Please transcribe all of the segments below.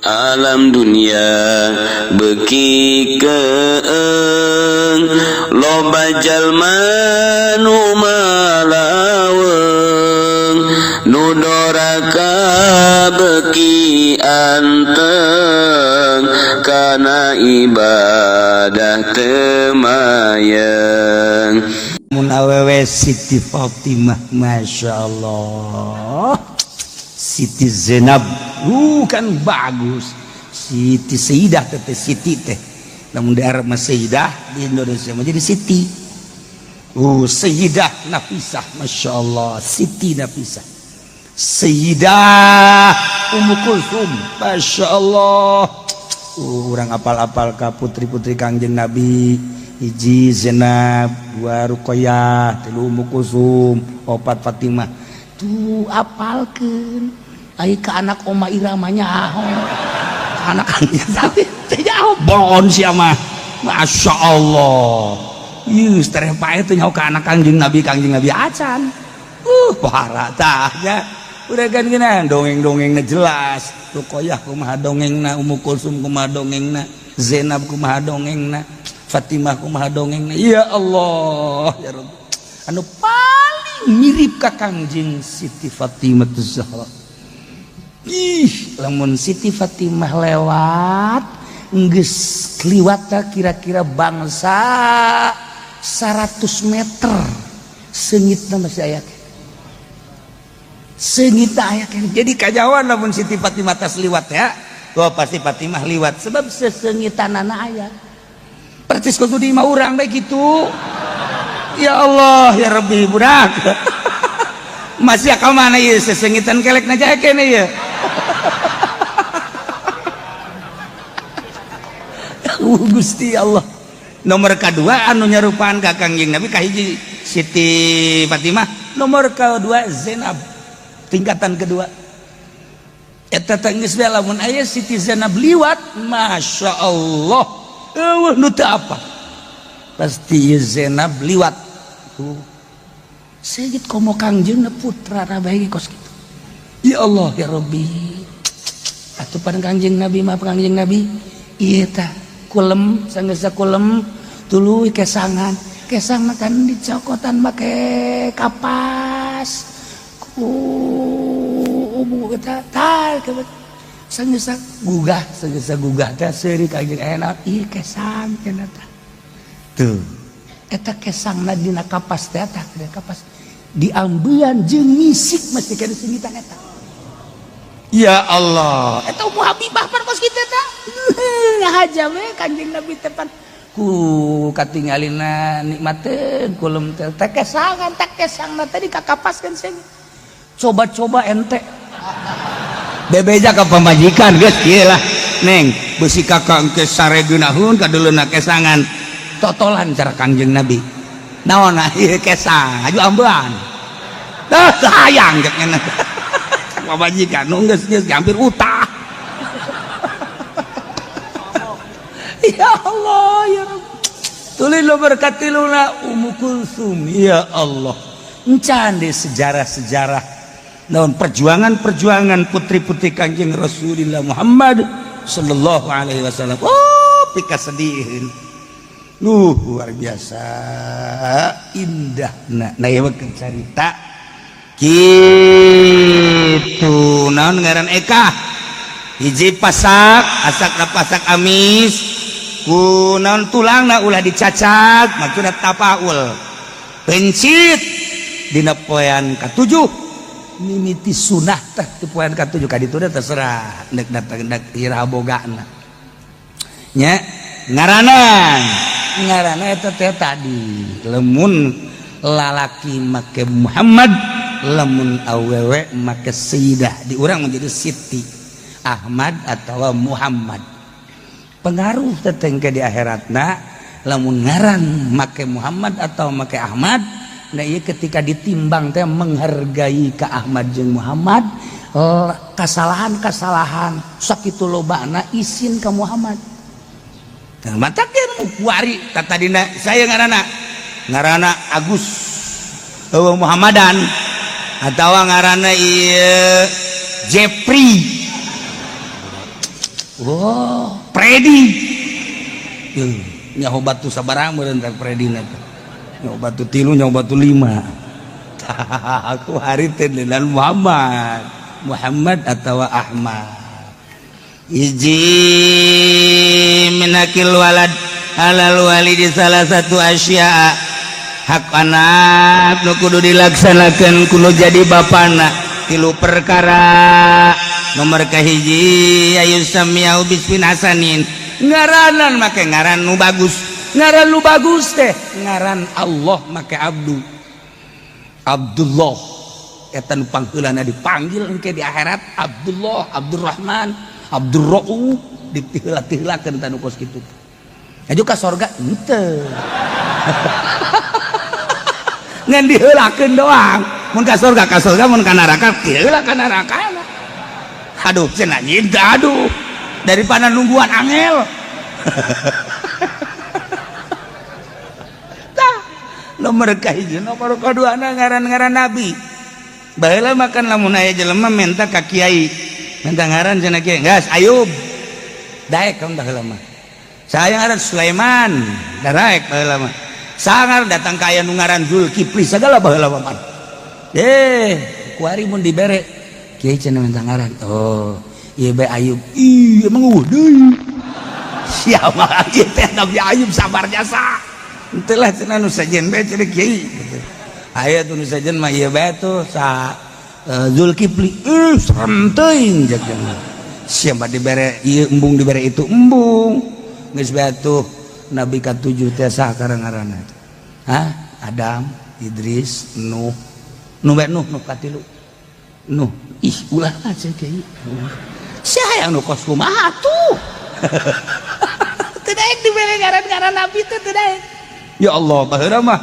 alam dunia beki keeng loba jalma nu malaweng nu doraka beki anteng kana ibadah temayang mun awewe Siti Fatimah Masya Allah Siti Zainab kan bagus Siti Sayyidah teh Siti teh namun di Arab mah Sayyidah di Indonesia mah jadi Siti Sayyidah Nafisah Masya Allah Siti Nafisah Sayyidah Ummu Kulsum Masya Allah orang apal-apal ka putri-putri Kangjeng Nabi hiji Zainab dua Ruqayyah tilu Ummu Kulsum opat Fatimah tuh apalkeun ai ka anak Oma Irama nyaho anak tapi teh nyaho bon sia mah Masya Allah ieu tereh pae teh nyaho ka anak Kangjeng Nabi acan pohara tah nya udah kan gina dongeng-dongengna jelas Ruqayyah kumaha dongengna Ummu Kulsum kumaha dongengna Zainab kumaha dongengna Fatimah kumaha dongengna ya Allah ya Rabb anu paling mirip ka Kangjeng Siti Fatimah Zahra lamun Siti Fatimah lewat geus kliwat kira-kira bangsa 100 meter seungitna masih aya seungitna aya jadi kajawan lamun Siti Fatimah tas liwat ya pasti Fatimah liwat sebab seseungitanana aya percis kudu di imah urang bae kitu ya Allah ya Rabbi budak masih ka mana ieu seseungitan kelek naja kene ieu Gusti Allah nomor kedua anu nyarupaan ka Kangjeng Nabi kahiji Siti Fatimah nomor kedua Zainab tingkatan kedua eta teh geus bae lamun aya Siti Zainab liwat Masya Allah nu teu apa pasti Zainab liwat tuh seugit komo Kangjeng putra rabae kos kitu ya Allah ya Rabbi atuh pan Kangjeng Nabi mah Kangjeng Nabi ieu tah kulem sanggeus kulem tuluy kesangan kesang kan dicokotan make kapas ku eta tah sanggeus gugah teh seuri Kangjeng enak ieu kesang cenah tah tuh eta kesangna dina kapas teh tah kapas diambean jeung ngisik mesti kana singitan eta ya Allah eta Ummu Habibah pan kos kitu eta ngahaja we Kangjeng Nabi teh pan ku katinggalina nikmateun kulum teh kesangan tak kesangna tadi kakapaskeun sing coba-coba ente bebeja ka pamajikan geus kieu lah neng beusi kakak engke saregeunahun kadeuleuna kesangan totolan cara Kangjeng Nabi naon ieu kesang aju ambean dah sayang geus ngena pamajikan nu geus hampir utah ya Allah ya Rabb tuluy lo berkatiluna Ummu Kulsum ya Allah encan deh sejarah-sejarah naon perjuangan putri-putri Kangjeng Rasulullah Muhammad sallallahu alaihi wasallam pika sedihieun luar biasa indahna nah ieu cerita kitu naon ngaran Eka hiji pasak pasak amis ku naon tulangna ulah dicacat maksudna tapaul pencit dina poean ka-7 mimiti sunah teh di poean ka-7 kaditu teh terserah nek datang ira bogana nya ngaranna eta teh tadi lemun lalaki make Muhammad lamun awewe make Sayyidah di urang menjadi Siti Ahmad atau Muhammad pengaruh tetengke di akhiratna lamun ngaran make Muhammad atau make Ahmad nah ieu ketika ditimbang teh menghargai ka Ahmad jeung Muhammad kesalahan sakitu lobana isin ka Muhammad nah matak dia kuari tadina saya ngaranna Agus Muhammadan atau ngaranna ieu Jepri Oh, Predi. Nyaho batu sabarang meureun teh Predina teh. Nyaho batu 3, nyaho batu 5. Aku hari teh dengan Muhammad atau Ahmad. Iji minakil walad halal walidi salah satu asya hak anak nu kudu dilaksanakeun kudu jadi bapana 3 perkara. Nomor kahiji ayu samiau bismin hasanin ngaranan make ngaran nu bagus teh ngaran Allah make Abdullah eta nu pangheulana dipanggil engke di akhirat Abdullah, Abdurrahman, Abdurrauf dipihela-pihelakeun tanu kos kitu. Aju ka sorga henteu. Ngan diheulakeun doang. Mun ka sorga mun ka neraka diheula ka neraka. Aduh cenah nyinta aduh. Daripada nungguan angel. Tah. Nomor kahiji, nomor kadua ngaran-ngaran nabi. Baheula makan lamun aya jelema menta ka kiai. Menta ngaran cenah kiai. Gas Ayub. Daek kamu baheula mah. Saya ngaran Sulaiman. Daek baheula mah. Sangar datang ka aya nu ngaran Zulkifli sagala baheula mah. Kuari mun dibere kiai cenah menta ngaran. Oh, ieu bae Ayub. Ih, emang deui. Sia mah ieu teh Nabi Ayub sabar jasa. Henteu lah cenah nu sajen bae cenah kiai. Aya tuh nu sajen mah ieu bae tuh sa Zulkifli. Serem teuing jak jeung. Sia mah dibere ieu embung dibere itu embung. Geus bae tuh nabi ka-7 teh saha ngaranna? Hah? Adam, Idris, Nuh. Nuh ka-3. Nuh. Ih, ulah aja kiai. Sia anu kos kumaha tuh? Teu daek dibere ngaran-ngaran nabi teh teu daek. Ya Allah, baheula mah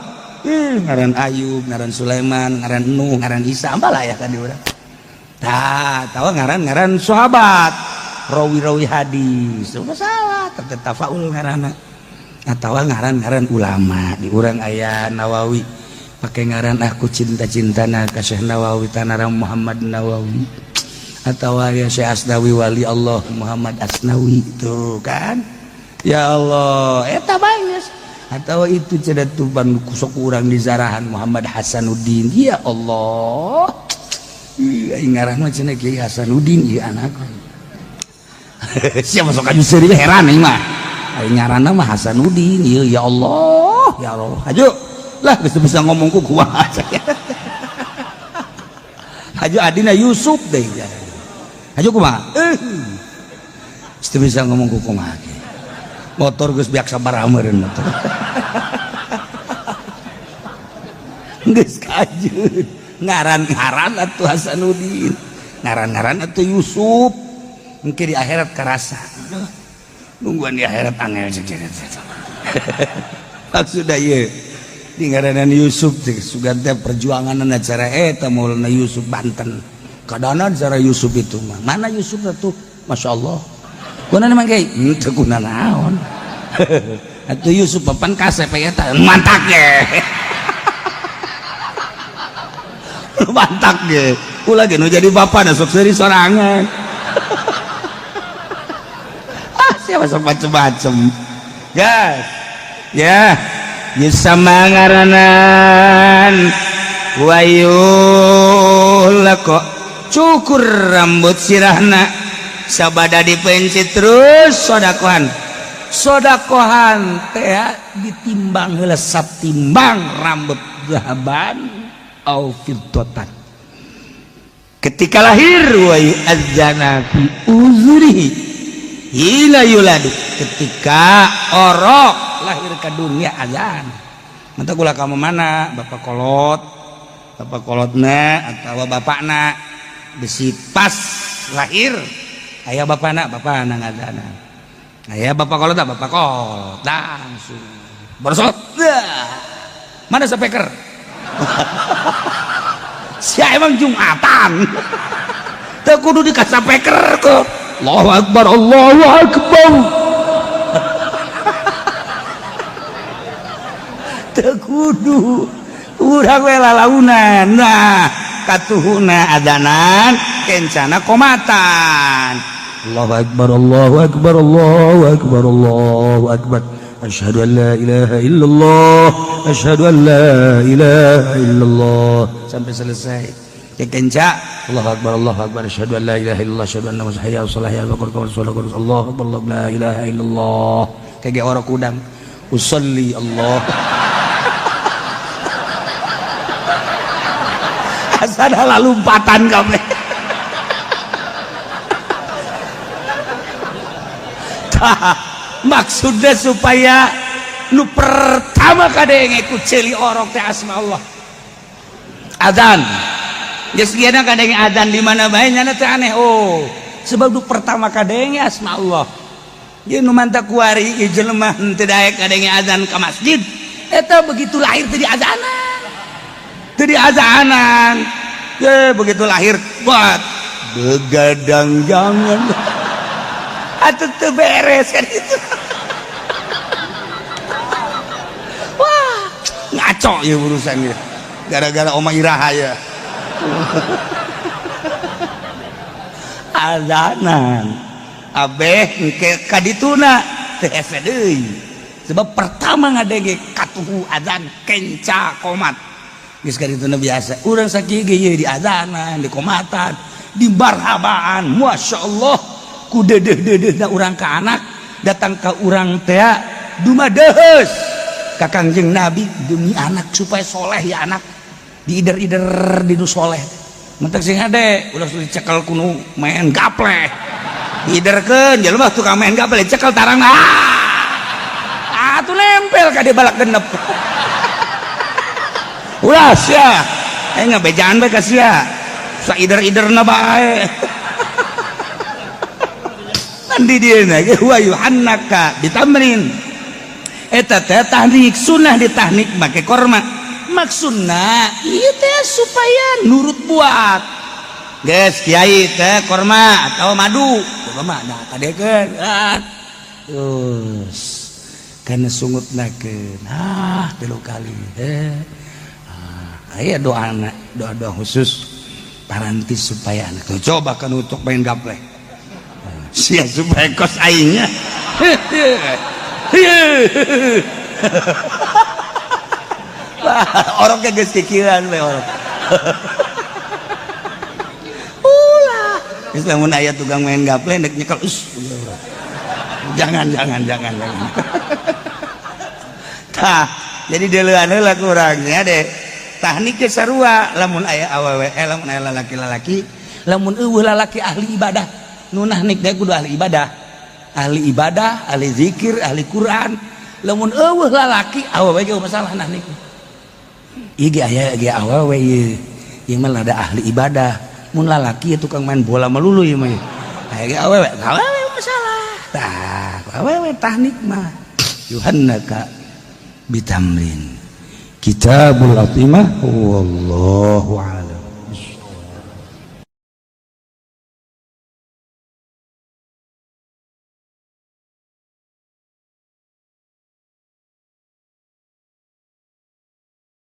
ngaran Ayub, ngaran Sulaiman, ngaran Nuh, ngaran Isa, ambalah ya kan di urang. Tah, tawa ngaran-ngaran sahabat, rawi-rawi hadis. Teu masalah, teu tafaul ngaranna. Atawa ngaran-ngaran ulama, di urang aya Nawawi, pake ngaran aku cinta-cintana ka Syekh Nawawi tanara Muhammad Nawawi. Atawa ya Syekh Asnawi wali Allah Muhammad Asnawi tuh kan. Ya Allah, eta bae atau itu cedat tuban kusok urang di zarahan Muhammad Hasanuddin. Ya Allah, iya ngaran mah cenah Kiai Hasanuddin ieu anak. Siapa sok aju seuri heran ieu mah. Ai ngaranna mah Hasanuddin ieu ya Allah, ya Allah. Aju lah geus bisa ngomong ku kumaha. Aju adina Yusuf deui. Aju kumaha? Geus bisa ngomong ku kumaha. Motor geus biak sabaraha meureun motor. Geus kajut ngaran-ngaran atuh Hasanuddin, ngaran-ngaran atuh Yusuf. Engke di akhirat karasa. Nungguan di akhirat angel jeung maksudna ieu di ngaranan Yusuf teh sugan teh perjuanganna cara eta Maulana Yusuf Banten. Kadana cara Yusuf itu mah. Mana Yusuf atuh? Masyaallah. Kunana mah kiai, teu kuna naon. Atuh Yusuf papan kasep eta mantak ge. Mantak ge. Ulah ge nu jadi bapa da sok seuri sorangan. Siapa sok macem-macem. Gas. Ya. Ye sama ngaranan wayul kok cukur rambut sirahna sabada dipencit terus sodakohan teh ditimbang heula satimbang rambut zahaban au fiddatan ketika lahir wa yu'adzana fi uzurihi ila yuladu ketika orok lahir ke dunia azan mantap kula kamu mana bapak kolotna atau bapakna besi pas lahir aya bapakna ngazana aya bapak kolot langsung bersot mana speaker sia emang Jumatan teu kudu dikasih speaker kok Allahu Akbar Allahu Akbar teu kudu urang we lalaunan nah katuhuna adanan kencana komatan Allahu akbar Allahu akbar Allahu akbar Allahu akbar asyhadu an la ilaha illallah asyhadu an la ilaha illallah sampai selesai. Ya kenca Allahu akbar asyhadu an la ilaha illallah asyhadu anna muhammadan rasulullah ya Allahu akbar la ilaha illallah kage orang kudang usolli Allah asal lompatan kabeh. Maksudnya supaya nu pertama kadenge ku celi orok teh asma Allah adzan geus kiana kadenge adzan di mana bae nya teh aneh sebab nu pertama kadenge asma Allah ye nu manta kuari ieu jelema teu daek kadenge adzan ka masjid eta begitu lahir teu diazanan ye begitu lahir buat begadang jangan atuh teu beres kan itu. Wah, ngaco ya urusan ya. Gara-gara Oma Iraha ya. Azanan. Abeh engke kadituna teu hese deui. Sebab pertama ngadenge katuhu azan kenca komat. Geus kadituna biasa. Urang sakige ye di azanan, di komatan, di barhabaan. Masyaallah. Ku dedeh-dedehna urang ka anak datang ka urang teh dumadeus ka Kangjeng Nabi demi anak supaya soleh ya anak diider-ider di nu soleh mentek sing ade ulah dicekel kuno main gaple diiderkeun jelema tukang main gaple cekel tarang atuh nempel ka di balak genep ulah sia ngabejaan bae ka sia saider-iderna bae di dia ge wa yuhannaka ditamrin eta teh tahnik sunnah ditahnik make korma maksudna ieu teh supaya nurut buat geus kiai teh korma atau madu korma nah kadekeun terus kana sungutnakeun tilu kali aya doa khusus parantis supaya anak coba kan untuk main gaple sia supaya kos aingnya orang ke geus kikiran we orang ulah geus lamun aya tukang main gaple nek nyekel jangan tah jadi deuleuan heula kurangnya deh tahnik ge sarua lamun aya awewe lamun aya lalaki-lalaki lamun eueuh lalaki ahli ibadah nunah nik deh kudu ahli ibadah ahli zikir ahli Quran lamun eueuh lalaki awewe ge masalah nah nik ieu ge aya ge awewe ieu mah ada ahli ibadah mun lalaki tukang main bola melulu ieu mah aya ge awewe masalah tah awewe tahnik mah yuhannaka bitamrin kitabul atimah wallahu a'lam.